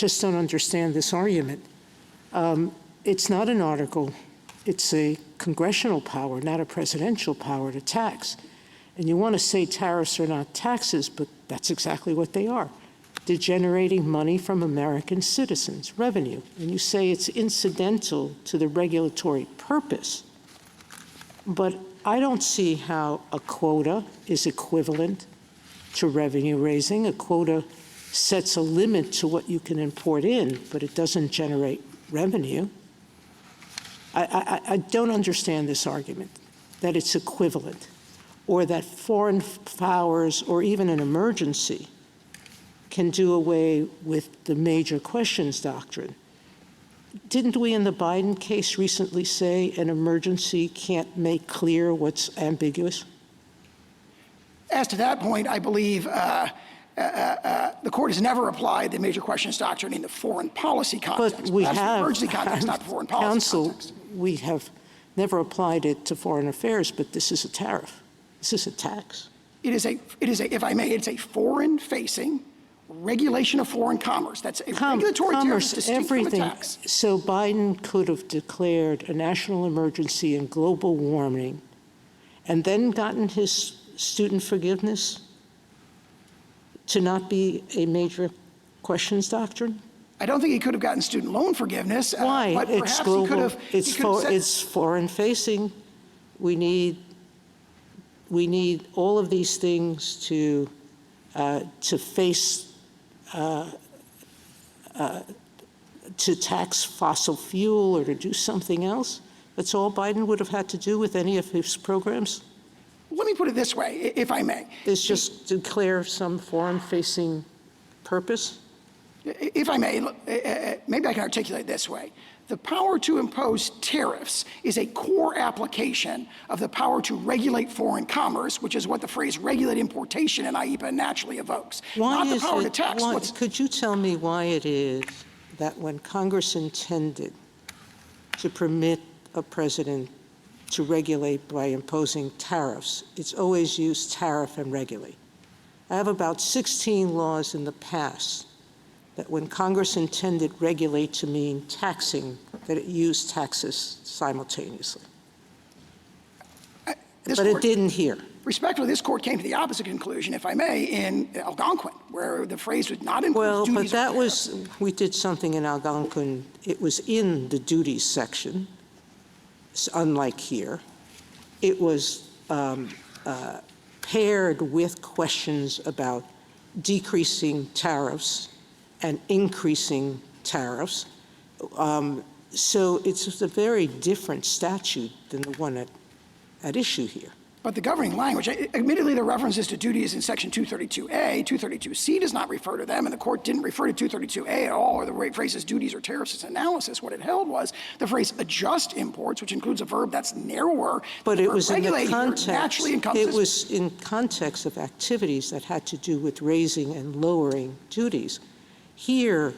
just don't understand this argument. It's not an article. It's a congressional power, not a presidential power to tax. And you want to say tariffs are not taxes, but that's exactly what they are. They're generating money from American citizens, revenue. And you say it's incidental to the regulatory purpose. But I don't see how a quota is equivalent to revenue raising. A quota sets a limit to what you can import in, but it doesn't generate revenue. I don't understand this argument, that it's equivalent, or that foreign powers or even an emergency can do away with the major questions doctrine. Didn't we in the Biden case recently say an emergency can't make clear what's ambiguous? As to that point, I believe the court has never applied the major questions doctrine in the foreign policy context. But we have, emergency context, not foreign policy counsel, context. we have never applied it to foreign affairs, but this is a tariff. This is a tax. It is a, if I may, it's a foreign-facing regulation of foreign commerce. That's a regulatory tariff distinct from a tax. So Biden could have declared a national emergency in global warming and then gotten his student forgiveness to not be a major questions doctrine? I don't think he could have gotten student loan forgiveness. Why? But It's global. He could have, it's foreign-facing. We need all of these things to face, to tax fossil fuel or to do something else. That's all Biden would have had to do with any of his programs? Let me put it this way, if I may. Is just declare some foreign-facing purpose? If I may, maybe I can articulate it this way. The power to impose tariffs is a core application of the power to regulate foreign commerce, which is what the phrase regulate importation in IEPA naturally evokes. Why not the power to tax. Could you tell me why it is that when Congress intended to permit a president to regulate by imposing tariffs, it's always used tariff and regulate? I have about 16 laws in the past that when Congress intended regulate to mean taxing, that it used taxes simultaneously. But it didn't here. Respectfully, this court came to the opposite conclusion, if I may, in Algonquin, where the phrase was not impose duties. Well, but that was, we did something in Algonquin. It was in the duties section, unlike here. It was paired with questions about decreasing tariffs and increasing tariffs. So it's a very different statute than the one at issue here. But the governing language, admittedly, the references to duties in Section 232A, 232C does not refer to them, and the court didn't refer to 232A at all, or the phrases duties or tariffs as analysis. What it held was the phrase adjust imports, which includes a verb that's narrower. But it was in the context, it was in context of activities that had to do with raising and lowering duties. Here,